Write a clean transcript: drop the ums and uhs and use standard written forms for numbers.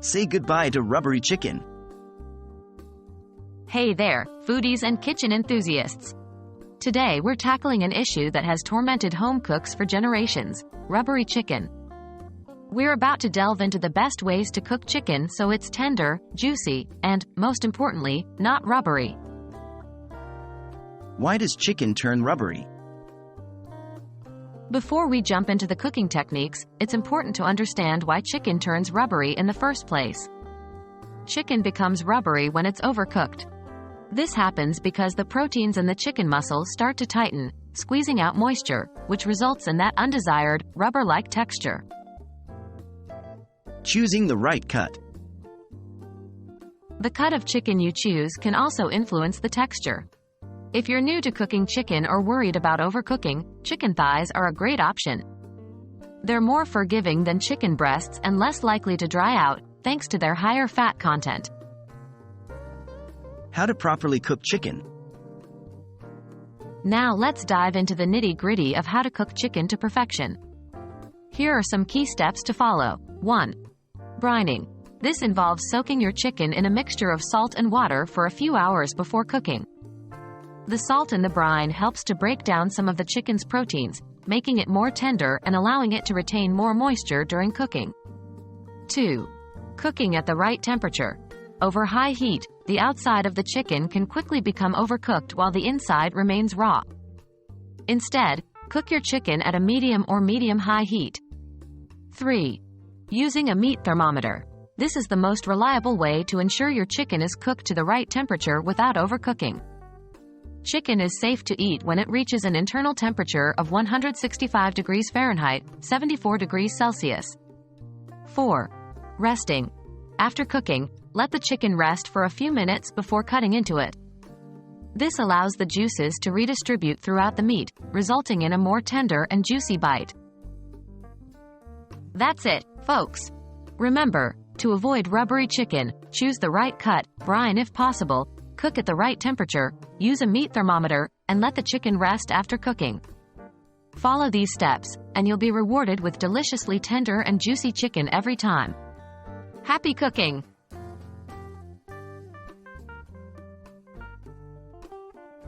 Say goodbye to rubbery chicken. Hey there, foodies and kitchen enthusiasts. Today we're tackling an issue that has tormented home cooks for generations: rubbery chicken. We're about to delve into the best ways to cook chicken so it's tender, juicy, and, most importantly, not rubbery. Why does chicken turn rubbery? Before we jump into the cooking techniques, it's important to understand why chicken turns rubbery in the first place. Chicken becomes rubbery when it's overcooked. This happens because the proteins in the chicken muscles start to tighten, squeezing out moisture, which results in that undesired, rubber-like texture. Choosing the right cut. The cut of chicken you choose can also influence the texture. If you're new to cooking chicken or worried about overcooking, chicken thighs are a great option. They're more forgiving than chicken breasts and less likely to dry out, thanks to their higher fat content. How to properly cook chicken. Now let's dive into the nitty-gritty of how to cook chicken to perfection. Here are some key steps to follow. 1. Brining. This involves soaking your chicken in a mixture of salt and water for a few hours before cooking. The salt in the brine helps to break down some of the chicken's proteins, making it more tender and allowing it to retain more moisture during cooking. 2. Cooking at the right temperature. Over high heat, the outside of the chicken can quickly become overcooked while the inside remains raw. Instead, cook your chicken at a medium or medium-high heat. 3. Using a meat thermometer. This is the most reliable way to ensure your chicken is cooked to the right temperature without overcooking. Chicken is safe to eat when it reaches an internal temperature of 165 degrees Fahrenheit, 74 degrees Celsius. 4. Resting. After cooking, let the chicken rest for a few minutes before cutting into it. This allows the juices to redistribute throughout the meat, resulting in a more tender and juicy bite. That's it, folks. Remember, to avoid rubbery chicken, choose the right cut, brine if possible, cook at the right temperature, use a meat thermometer, and let the chicken rest after cooking. Follow these steps, and you'll be rewarded with deliciously tender and juicy chicken every time. Happy cooking!